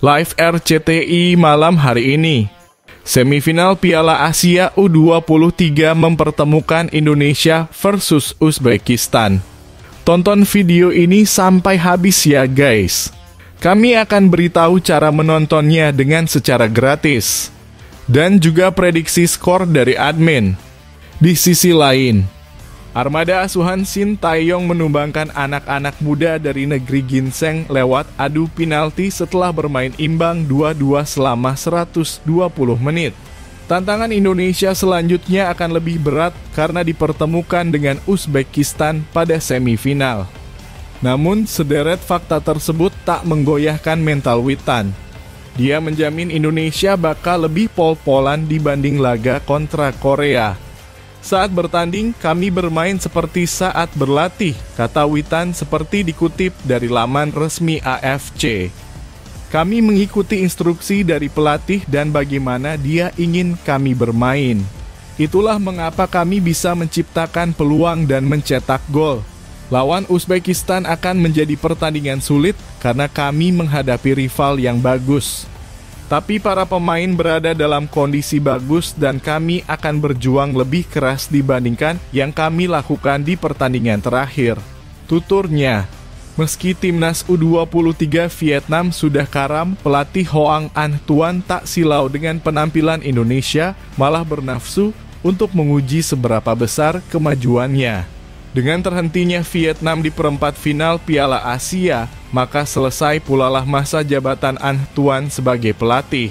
Live RCTI malam hari ini. Semifinal Piala Asia U23 mempertemukan Indonesia versus Uzbekistan. Tonton video ini sampai habis ya guys. Kami akan beritahu cara menontonnya dengan secara gratis. Dan juga prediksi skor dari admin. Di sisi lain, armada asuhan Shin Tae-yong menumbangkan anak-anak muda dari negeri ginseng lewat adu penalti setelah bermain imbang 2-2 selama 120 menit. Tantangan Indonesia selanjutnya akan lebih berat karena dipertemukan dengan Uzbekistan pada semifinal. Namun, sederet fakta tersebut tak menggoyahkan mental Witan. Dia menjamin Indonesia bakal lebih pol-polan dibanding laga kontra Korea. Saat bertanding, kami bermain seperti saat berlatih, kata Witan seperti dikutip dari laman resmi AFC. Kami mengikuti instruksi dari pelatih dan bagaimana dia ingin kami bermain. Itulah mengapa kami bisa menciptakan peluang dan mencetak gol. Lawan Uzbekistan akan menjadi pertandingan sulit karena kami menghadapi rival yang bagus. Tapi para pemain berada dalam kondisi bagus dan kami akan berjuang lebih keras dibandingkan yang kami lakukan di pertandingan terakhir. Tuturnya, meski timnas U23 Vietnam sudah karam, pelatih Hoang Anh Tuan tak silau dengan penampilan Indonesia, malah bernafsu untuk menguji seberapa besar kemajuannya. Dengan terhentinya Vietnam di perempat final Piala Asia, maka selesai pulalah masa jabatan Anh Tuan sebagai pelatih.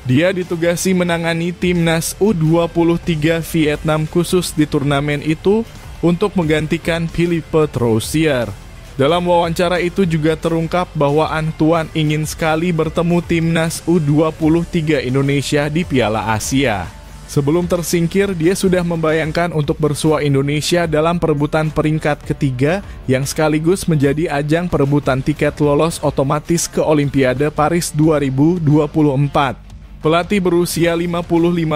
Dia ditugasi menangani timnas U23 Vietnam khusus di turnamen itu untuk menggantikan Philippe Troussier. Dalam wawancara itu juga terungkap bahwa Anh Tuan ingin sekali bertemu timnas U23 Indonesia di Piala Asia. Sebelum tersingkir, dia sudah membayangkan untuk bersua Indonesia dalam perebutan peringkat ketiga yang sekaligus menjadi ajang perebutan tiket lolos otomatis ke Olimpiade Paris 2024. Pelatih berusia 55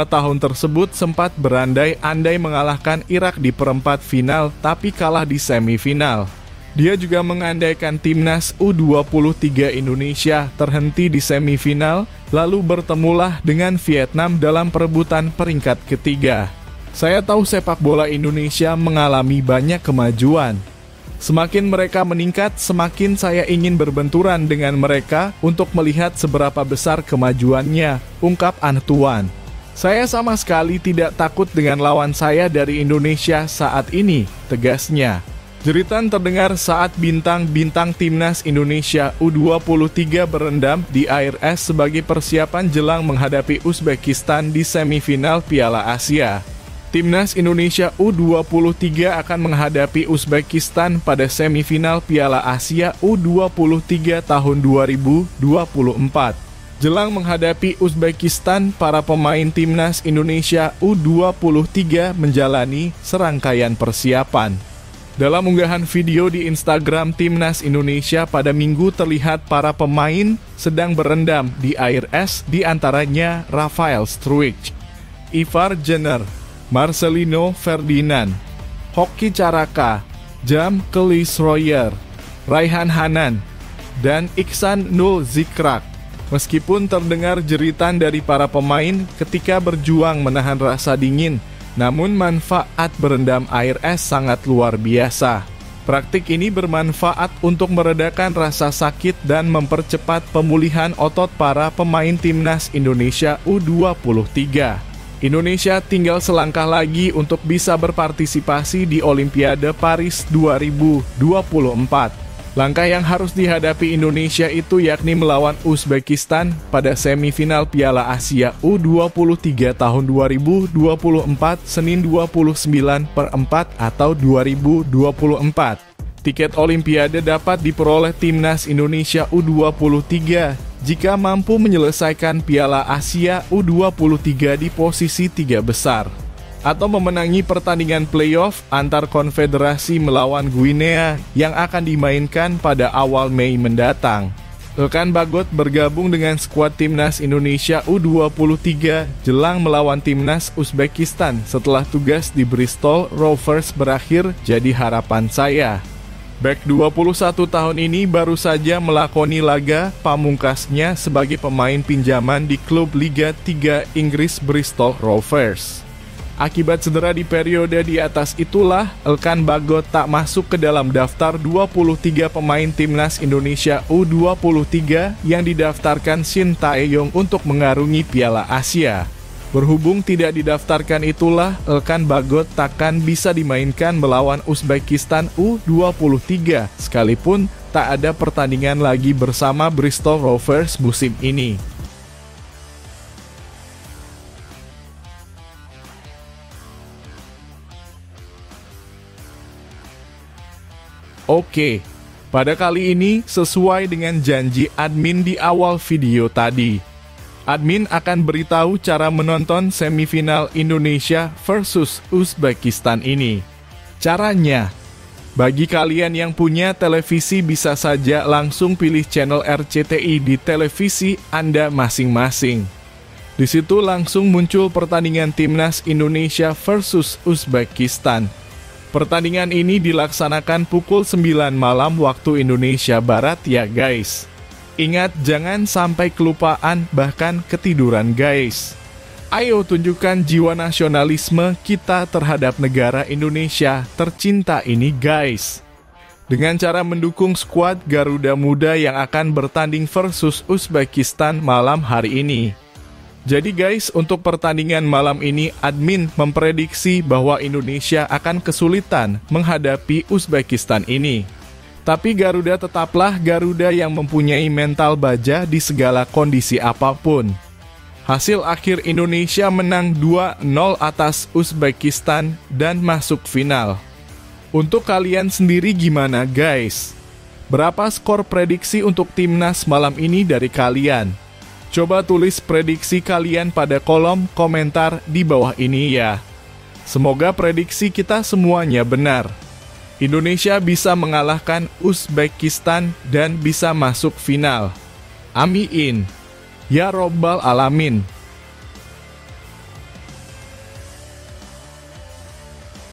tahun tersebut sempat berandai-andai mengalahkan Irak di perempat final tapi kalah di semifinal. Dia juga mengandaikan timnas U23 Indonesia terhenti di semifinal, lalu bertemulah dengan Vietnam dalam perebutan peringkat ketiga. Saya tahu sepak bola Indonesia mengalami banyak kemajuan. Semakin mereka meningkat, semakin saya ingin berbenturan dengan mereka untuk melihat seberapa besar kemajuannya, ungkap Anh Tuan. Saya sama sekali tidak takut dengan lawan saya dari Indonesia saat ini, tegasnya. Jeritan terdengar saat bintang-bintang timnas Indonesia U23 berendam di air es sebagai persiapan jelang menghadapi Uzbekistan di semifinal Piala Asia. Timnas Indonesia U23 akan menghadapi Uzbekistan pada semifinal Piala Asia U23 tahun 2024. Jelang menghadapi Uzbekistan, para pemain timnas Indonesia U23 menjalani serangkaian persiapan. Dalam unggahan video di Instagram Timnas Indonesia pada Minggu terlihat para pemain sedang berendam di air es, di antaranya Rafael Struijk, Ivar Jenner, Marcelino Ferdinand, Hoki Caraka, Jam Kelisroyer, Raihan Hanan, dan Iksan Nul Zikrak. Meskipun terdengar jeritan dari para pemain ketika berjuang menahan rasa dingin, namun manfaat berendam air es sangat luar biasa. Praktik ini bermanfaat untuk meredakan rasa sakit dan mempercepat pemulihan otot para pemain timnas Indonesia U23. Indonesia tinggal selangkah lagi untuk bisa berpartisipasi di Olimpiade Paris 2024. Langkah yang harus dihadapi Indonesia itu yakni melawan Uzbekistan pada semifinal Piala Asia U23 tahun 2024 Senin 29/4 atau 2024. Tiket Olimpiade dapat diperoleh timnas Indonesia U23 jika mampu menyelesaikan Piala Asia U23 di posisi 3 besar. Atau memenangi pertandingan playoff antar konfederasi melawan Guinea yang akan dimainkan pada awal Mei mendatang. Rekan Bagot bergabung dengan skuad timnas Indonesia U23 jelang melawan timnas Uzbekistan setelah tugas di Bristol Rovers berakhir, jadi harapan saya. Bek 21 tahun ini baru saja melakoni laga pamungkasnya sebagai pemain pinjaman di klub Liga 3 Inggris Bristol Rovers. Akibat cedera di periode di atas itulah, Elkan Bagot tak masuk ke dalam daftar 23 pemain timnas Indonesia U23 yang didaftarkan Shin Tae-yong untuk mengarungi Piala Asia. Berhubung tidak didaftarkan itulah, Elkan Bagot takkan bisa dimainkan melawan Uzbekistan U23, sekalipun tak ada pertandingan lagi bersama Bristol Rovers musim ini. Oke, pada kali ini sesuai dengan janji admin di awal video tadi. Admin akan beritahu cara menonton semifinal Indonesia versus Uzbekistan ini. Caranya, bagi kalian yang punya televisi bisa saja langsung pilih channel RCTI di televisi Anda masing-masing. Di situ langsung muncul pertandingan timnas Indonesia versus Uzbekistan. Pertandingan ini dilaksanakan pukul 9 malam waktu Indonesia Barat ya guys. Ingat, jangan sampai kelupaan bahkan ketiduran guys. Ayo tunjukkan jiwa nasionalisme kita terhadap negara Indonesia tercinta ini guys. Dengan cara mendukung skuad Garuda Muda yang akan bertanding versus Uzbekistan malam hari ini. Jadi guys, untuk pertandingan malam ini admin memprediksi bahwa Indonesia akan kesulitan menghadapi Uzbekistan ini. Tapi Garuda tetaplah Garuda yang mempunyai mental baja di segala kondisi apapun. Hasil akhir Indonesia menang 2-0 atas Uzbekistan dan masuk final. Untuk kalian sendiri gimana guys? Berapa skor prediksi untuk timnas malam ini dari kalian? Coba tulis prediksi kalian pada kolom komentar di bawah ini ya. Semoga prediksi kita semuanya benar. Indonesia bisa mengalahkan Uzbekistan dan bisa masuk final. Amin. Ya Robbal Alamin.